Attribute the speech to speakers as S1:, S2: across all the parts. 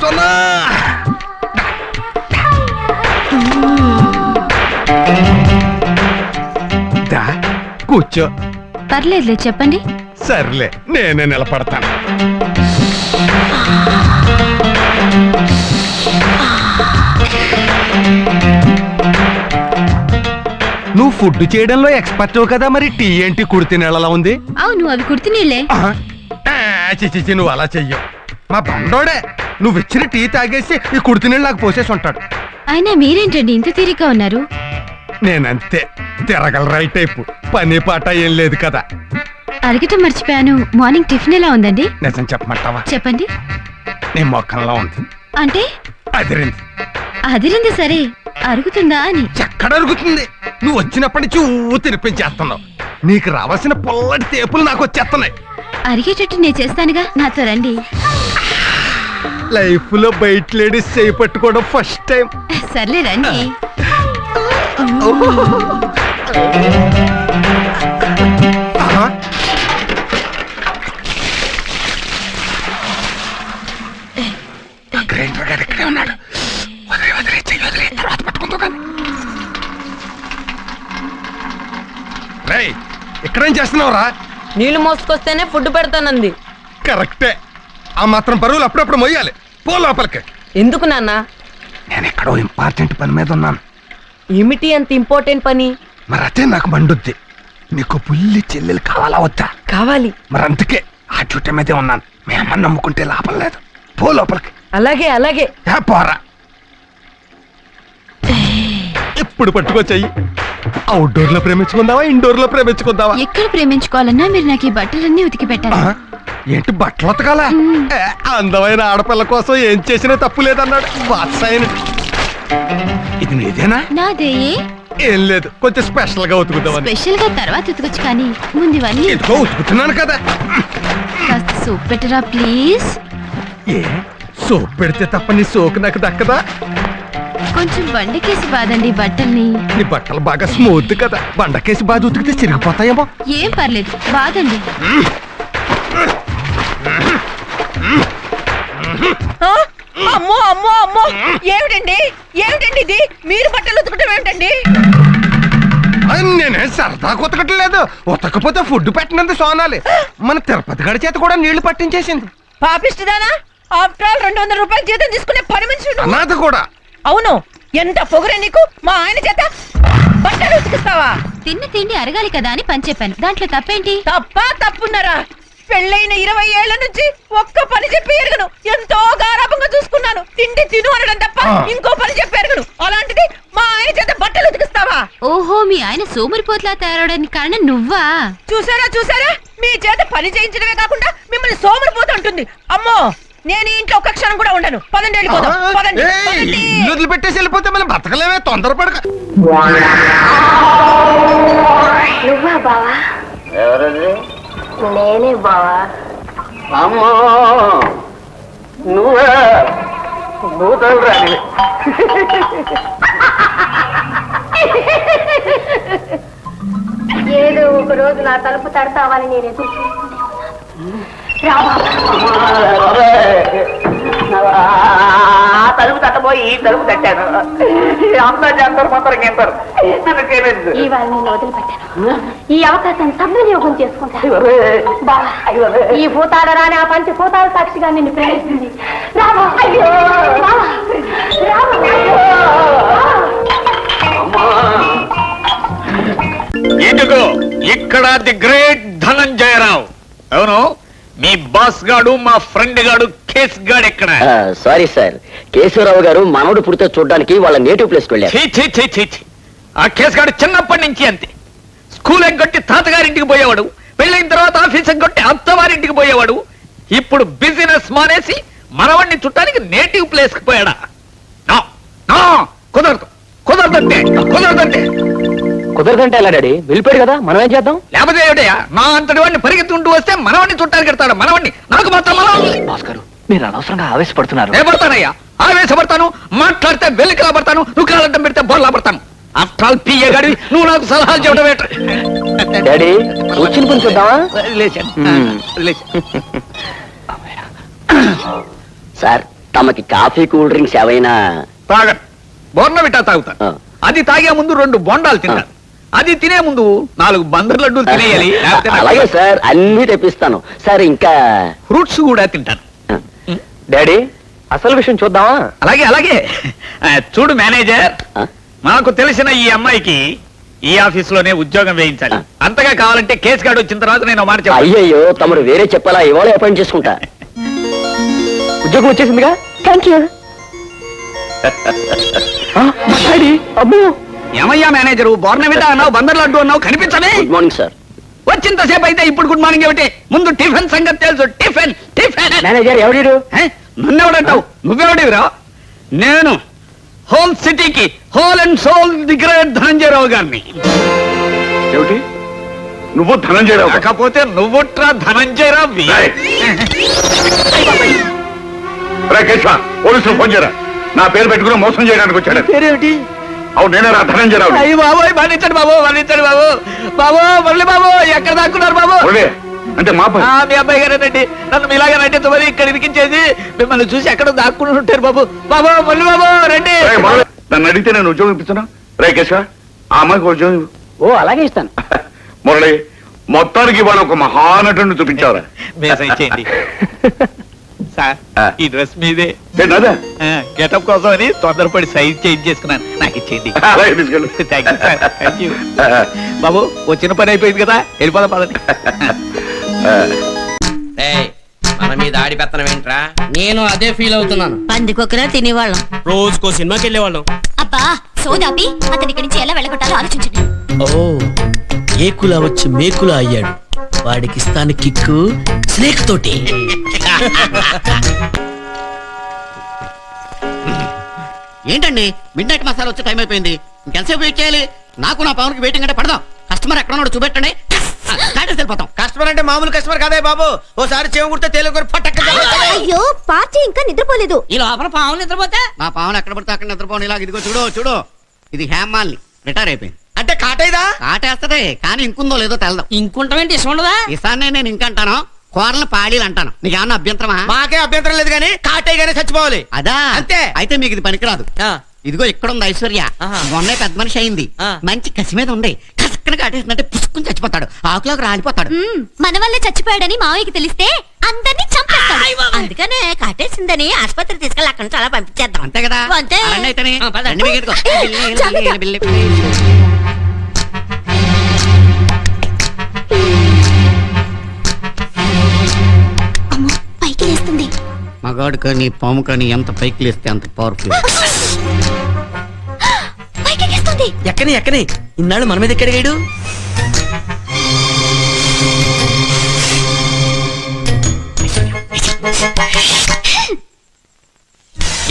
S1: సోనా దా కూర్చో.
S2: పర్లేదులే, చెప్పండి.
S1: సర్లే, నేనే నిలబడతాను. నువ్వు ఫుడ్ చేయడంలో ఎక్స్పర్ట్ కదా, మరి టీ ఏంటి కుడితి నీళ్ళలా ఉంది?
S2: అవును, అవి కుడితి నీళ్ళే.
S1: చిచి, నువ్వు అలా చెయ్యవు. మా బండోడే నువ్వు ఇచ్చిన టీ తాగేసి ఈ కుడితి నీళ్ళు నాకు పోసేసి ఉంటాడు.
S2: అయినా మీరేంటండి ఇంత తీరిగ్గా ఉన్నారు?
S1: నేనంతే, తిరగల రైట్ టైపు, పని పాట ఏం లేదు కదా.
S2: అడగటం మర్చిపోయాను, మార్నింగ్ టిఫిన్ ఎలా ఉందండి?
S1: నిజం చెప్పమంటావా?
S2: చెప్పండి.
S1: నీ మొక్కల్లో ఉంది.
S2: అంటే
S1: అదిరింది.
S2: అదిరింది సరే, అరుగుతుందా అని.
S1: ఎక్కడ అరుగుతుంది? నువ్వు వచ్చినప్పటి నుంచి తినిపించేస్తున్నావు. నీకు రావాల్సిన పొల్లటి తేపులు నాకు వచ్చేస్తున్నాయి.
S2: అరిగేటట్టు నేను చేస్తానుగా, నాతో రండి.
S1: లైఫ్ లో బయట లేడీస్ చేయి పట్టుకోవడం ఫస్ట్ టైం.
S2: సర్లే రండి.
S1: గ్రైండర్ గారు ఇక్కడే ఉన్నాడు. వదిలే చెయ్యి వదిలే, తర్వాత పట్టుకుంటూ కానీ. రేయ్, ఇక్కడేం చేస్తున్నావురా?
S3: నీళ్లు మోసుకొస్తేనే ఫుడ్ పెడతానంది.
S1: కరెక్టే, ఆ మాత్రం బరువులు అప్పుడప్పుడు మొయ్యాలి. పో లోపలికి.
S3: ఎందుకు నాన్న?
S1: నేను ఎక్కడో ఇంపార్టెంట్ పని మీద ఉన్నాను.
S3: ఏమిటి అంత ఇంపార్టెంట్ పని?
S1: మరి అదే నాకు మండుద్ది. నీకు పుల్లి చెల్లెలు కావాలా వద్దా?
S3: కావాలి.
S1: మరి అందుకే ఆ చుట్ట మీదే ఉన్నాను. మీ అమ్మని నమ్ముకుంటే లాభం లేదు. పో లోపలికి.
S3: అలాగే అలాగే.
S1: పోరా. ఇప్పుడు పట్టుకో చెయ్యి. అవుట్డోర్ లో ప్రేమించుకుందావా, ఇండోర్ లో ప్రేమించుకుందావా?
S2: ఎక్కడ ప్రేమించుకోవాలన్నా మీరు నాకు ఈ బట్టలన్నీ ఉతికి పెట్టాలి.
S1: ఏంటి బట్టలు ఉతకాల? అందమైన ఆడపిల్ల కోసం ఏం చేసినా తప్పు లేదన్నాడు వాత్సాయన. ఇది నీదేనా?
S2: నాదే.
S1: ఏం లేదు, కొంచెం స్పెషల్ గా ఉతుకుతావని.
S2: స్పెషల్ గా తర్వాత ఉతకొచ్చు, కానీ ముందు ఇవన్నీ.
S1: ఎందుకో ఉతుకుతున్నాను కదా.
S2: కాస్త సూప్ పెట్టరా ప్లీజ్.
S1: ఏ సోప్ పెడితే తప్ప నీ సోకు నాకు దక్కదా?
S2: కొంచెం బండకేసి బాదండి బట్టల్ని.
S1: నీ బట్టలు బాగా స్మూత్ కదా, బండకేసి బాగా ఉతికితే చిరిగిపోతాయేమో.
S2: ఏం పర్లేదు, బాదండి.
S3: అమ్మో అమ్మో అమ్మో, ఏమిటండి ఏమిటండి ఇది? మీరు బట్టలు ఉతకటం ఏమిటండి?
S1: నేనే సరదా ఉతకట్లేదు. ఉతకపోతే ఫుడ్ పెట్టినంత సోనాలి. మన తిరుపతి గడి చేత కూడా నీళ్లు పట్టించేసింది.
S3: పాపిష్టిదానా? ఆఫ్టర్ ఆల్ 200 రూపాయలు జీతం తీసుకునే పని మనిషి.
S1: అనాథ కూడా.
S3: అవును, ఎంత పొగరే నీకు. మా ఆయన చేత బట్టలు ఉతికిస్తావా?
S2: తిన్న తిండి అరగాలి కదా అని పని చెప్పాను, దాంట్లో తప్పేంటి?
S3: తప్పున్నారా? పెళ్ళైన 20 ఏళ్ల నుంచి ఒక్క పని చెప్పి ఎరగను. ఎంతో గారాభంగా చూసుకున్నాను. తిండి తిను అనడం తప్ప ఇంకో పని చెప్పి ఎరగను. అలాంటిది మా ఆయన చేత బట్టలు ఉతికిస్తావా?
S2: ఓహో, మీ ఆయన సోమరిపోతులా తయారవడానికి కారణం నువ్వా?
S3: చూసారా, మీ చేత పని చేయించడమే కాకుండా మిమ్మల్ని సోమరిపోతు అంటుంది. అమ్మో, నేను ఇంట్లో ఒక్క క్షణం కూడా ఉండను. పదండి, వెళ్ళిపోదాం. పదండి.
S1: ఇల్లు పెట్టేసి వెళ్ళిపోతే మనం బతకలేమే, తొందరపడక.
S4: నువ్వా బావా?
S5: ఎవరది?
S4: నేనే బావా.
S5: అమ్మో, నువ్వే నూతలు రాని.
S4: ఏదో ఒక రోజు నా తలుపు తడతావని నేను ఎదురు చూస్తూనే ఉన్నాను.
S5: తలుపు తట్టబోయి ఈ తలుపు తట్టాను. అంతా చేస్తారు, మొత్తం గింటారు.
S4: ఇవాళ నేను వదిలిపెట్టాను. ఈ అవకాశం సద్వినియోగం చేసుకుంటాను. బావా, ఈ భూతాల రాని ఆ పంచ భూతాల సాక్షిగా నిన్ను ప్రేమిస్తుంది. రావా. అయ్యో బావా,
S6: ఇదిగో ఇక్కడ ది గ్రేట్ ధనంజయరావు. అవును, మీ బాస్ గాడు, మా ఫ్రెండ్ గాడు కేస్ గాడు ఎక్కడ?
S7: సారీ సార్, కేశవరావు గారు మనవడు పుడితే చూడడానికి వాళ్ళ నేటివ్ ప్లేస్ వెళ్ళారు.
S6: ఆ కేస్ గాడు చిన్నప్పటి నుంచి అంతే. స్కూల్ ఎగ్గొట్టి తాతగారింటికి పోయేవాడు, పెళ్ళైన తర్వాత ఆఫీస్ ఎగ్గొట్టి అత్తవారింటికి పోయేవాడు. ఇప్పుడు బిజినెస్ మానేసి మనవాడిని చుట్టానికి నేటివ్ ప్లేస్ కి పోయాడా? కుదరదు, కుదరదంటే కుదరదంటే.
S7: కుదరదంటే ఎలా డాడీ? వెళ్ళిపోయాడు కదా, మనం ఏం చేద్దాం?
S6: లేకపోతే ఏమిటయా, నా అంతటి వాడిని పరిగెత్తుకుంటూ వస్తే మనవాడిని చుట్టానికి ఎడతాడు. మనవాడిని నాకు మాత్రం
S7: భాస్కర్, మీరు అనవసరంగా ఆవేశపడుతున్నారు.
S6: నేను పడతానయ్యా, ఆవేశపడతాను. మాట్లాడితే వెలికిలా పడతాను, నువ్వు కాలంటం పెడితే బొల్లా పడతాను. ఆఫ్టర్ ఆల్ పియ్య గాడి నువ్వు నాకు సలహాలు చెప్పడం.
S7: డాడీ, వచ్చిన పని చూద్దామా? సార్, తమకి కాఫీ కూల్ డ్రింక్స్ ఏవైనా
S6: తాగను బోర్నవిటా తాగుతా
S7: ఆ.
S6: అది తాగే ముందు 2 బొండాలు తింటాను అది తినే ముందు 4 బందర్ లడ్డూలు తినేయాలి లేకపోతే నాకు
S7: అలాగే సార్ అన్ని తెప్పిస్తాను సార్. ఇంకా
S6: ఫ్రూట్స్ కూడా తింటాను
S5: డాడీ అసలు విషయం చూద్దామా?
S6: అలాగే అలాగే చూడు మేనేజర్
S7: ఆ?
S6: మాకు తెలిసిన ఈ అమ్మాయికి ఈ ఆఫీస్ లోనే ఉద్యోగం వేయించాలి అంతగా కావాలంటే కేసు కార్డు వచ్చిన తర్వాత నేను ఒక మాట చెప్పాలి
S7: అయ్యయ్యో తమరు వేరే చెప్పాలా ఇవాళ అపాయింట్ చేసుకుంటా.
S5: ఉద్యోగం వచ్చేసిందిగా. Thank you. డాడీ అబ్బో
S6: ఏమయ్యా మేనేజరు బోర్నవిటా అన్నావు బందర్ లడ్డు అన్నావు కనిపించలే
S7: గుడ్ మార్నింగ్ సార్.
S6: వచ్చింతసేపు అయితే ఇప్పుడు గుడ్ మార్నింగ్ ఏమిటి ముందు టిఫిన్ సంగతి తెలుసు టిఫిన్ టిఫిన్
S5: మేనేజర్ ఎవడు?
S6: నన్నెవడంటావు నువ్వెవడివిరా నేను హోల్ సిటీకి whole and soul the great Dhananjayarao గారిని
S1: ఏమిటి నువ్వు ధనంజయరావు
S6: కాకపోతే నువ్వుట్రా ధనంజయరావు
S1: కేశవ పోలీసులు ఫోన్ చేయరా నా పేరు పెట్టుకుని మోసం చేయడానికి వచ్చాడు.
S5: పేరేమిటి?
S1: అవును నేనేరా ధనంజయరావు.
S6: అయ్యి బాబోయ్ మరణించండి బాబు మరణించండి బాబు బాబు మురళి బాబు ఎక్కడ దాక్కున్నారు బాబు
S1: అంటే మా పని.
S6: మీ అబ్బాయి గారేనండి నన్ను మీలాగా నటించమని ఇక్కడ ఇరికించేది మిమ్మల్ని చూసి ఎక్కడ దాక్కుని ఉంటారు బాబు బాబు మురళి బాబు రండి.
S1: రేయ్ మురళి, నన్ను అడిగితే నేను ఉద్యోగం ఇప్పిస్తున్నా. రే కేశవ ఆ అమ్మాయికి ఉద్యోగం ఇవ్వు.
S5: ఓ అలాగే ఇస్తాను.
S1: మురళి మొత్తానికి ఇవాళ ఒక మహానటుని చూపించావురా.
S6: మేసం ఇచ్చేయండి సార్ ఈ డ్రెస్ మీదే
S1: ఏంటదే
S6: గెటప్ కోసం అని తొందరపడి సైజ్ చేంజ్ చేసుకున్నాను నాకు ఇచ్చేయండి
S1: అలాగే తీసుకెళ్ళు.
S6: Thank you sir thank you బాబు వచ్చిన పని అయిపోయింది కదా వెళ్ళిపోదాం పదండి
S8: మన మీద ఆడి పెత్తనం ఏంట్రా?
S9: నేను అదే ఫీల్ అవుతున్నాను.
S2: పందికొక్కరా తినేవాళ్ళం
S9: రోజుకో సినిమాకి వెళ్ళేవాళ్ళం.
S2: అబ్బా సోదాపి అతని ఇక్కడి నుంచి ఎలా వెళ్ళగొట్టాలో ఆలోచించండి.
S9: ఓ ఏకులా వచ్చి మేకులా అయ్యాడు. వాడికి ఇస్తాను కిక్కు స్నేక్ తోటి. ఏంటండి మిడ్ నైట్ మసాలా వచ్చే టైం అయిపోయింది. ఇంకెంతసేపు వెయిట్ చేయాలి? నాకు నా పవన్కి వెయిటింగ్ అంటే పడదాం. కస్టమర్ ఎక్కడ ఉన్నాడో చూపెట్టండి. వెళ్ళిపోతాం.
S8: కస్టమర్ అంటే మామూలు కస్టమర్ కాదే బాబు. ఓసారి చేయం కుడితే తేలిక పట్టక.
S4: అయ్యో పార్టీ ఇంకా నిద్రపోలేదు.
S9: ఈ లోపల పావులు నిద్రపోతే నా పావులు ఎక్కడ పడితే అక్కడ నిద్రపోని. ఇలాగ ఇదిగో చూడు చూడు ఇది హేమాల్ని రిటైర్ అయిపోయింది.
S8: అంటే కాటైదా?
S9: కాటేస్తది కానీ ఇంకుందో లేదో తెలదాం. ఇంకుంటామేంటి ఇష్టం ఉండదా? ఇసాన్నే నేను ఇంకంటాను కూరలు పాడీలు అంటాను. నీకేమన్నా అభ్యంతరమా?
S8: మాకే అభ్యంతరం లేదు కానీ కాటైగానే చచ్చిపోవాలి.
S9: అదా
S8: అంతే.
S9: అయితే మీకు ఇది పనికిరాదు. ఇదిగో ఇక్కడ ఉంది ఐశ్వర్య. మొన్నే పెద్ద మనిషి అయింది. మంచి కసి మీద ఉంది. కసక్కన కాటేసిందంటే పుసుకుని చచ్చిపోతాడు. ఆకులోకి రాలిపోతాడు.
S2: మన వల్లే చచ్చిపోయాడని మావయ్యకి తెలిస్తే అందరినీ చంపేస్తాడు. అందుకనే కాటేసిందని ఆసుపత్రికి తీసుకెళ్ళి అక్కడ నుంచి అలా పంపించేద్దాం.
S9: అంతే కదా?
S2: అంతే.
S9: రండి అయితేనే. రండి మీకు ఎదుగో.
S2: అమ్మో పైకి లేస్తుంది.
S9: మగాడు కానీ పాము కానీ ఎంత పైకి లేస్తే అంత పవర్ఫుల్.
S2: పైకి లేస్తుంది.
S8: ఎక్కని ఎక్కని ఇన్నాళ్ళు మన మీద ఎక్కడ గైడు?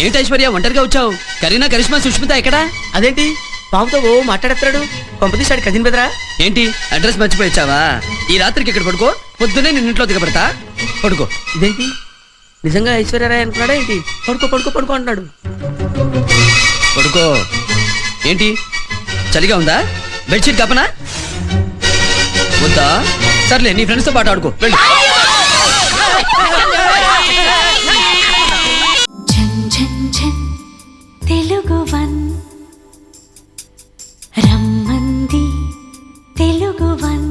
S9: ఏంటి ఐశ్వర్య ఒంటరిగా వచ్చావు? కరీనా కరిష్మా సుష్మిత ఎక్కడా?
S8: అదేంటి పాముతో ఓ మాట్లాడేస్తాడు? పంపదీశాడు కజిన్ బెదరా.
S9: ఏంటి అడ్రస్ మర్చిపోయి వచ్చావా? ఈ రాత్రికి ఇక్కడ పడుకో. పొద్దునే నేను ఇంట్లో దిగబెడతా. పడుకో.
S8: ఇదేంటి నిజంగా ఐశ్వర్యరాయ్ అనుకున్నాడా ఏంటి? పడుకో పడుకో పడుకో అంటున్నాడు.
S9: పడుకో. ఏంటి చలిగా ఉందా? బెడ్షీట్ కప్పనా? వద్దా? సర్లే నీ ఫ్రెండ్స్ తో పాటు ఆడుకో. వెళ్ళు.
S4: తెలుగువన్ రమ్మంది తెలుగువన్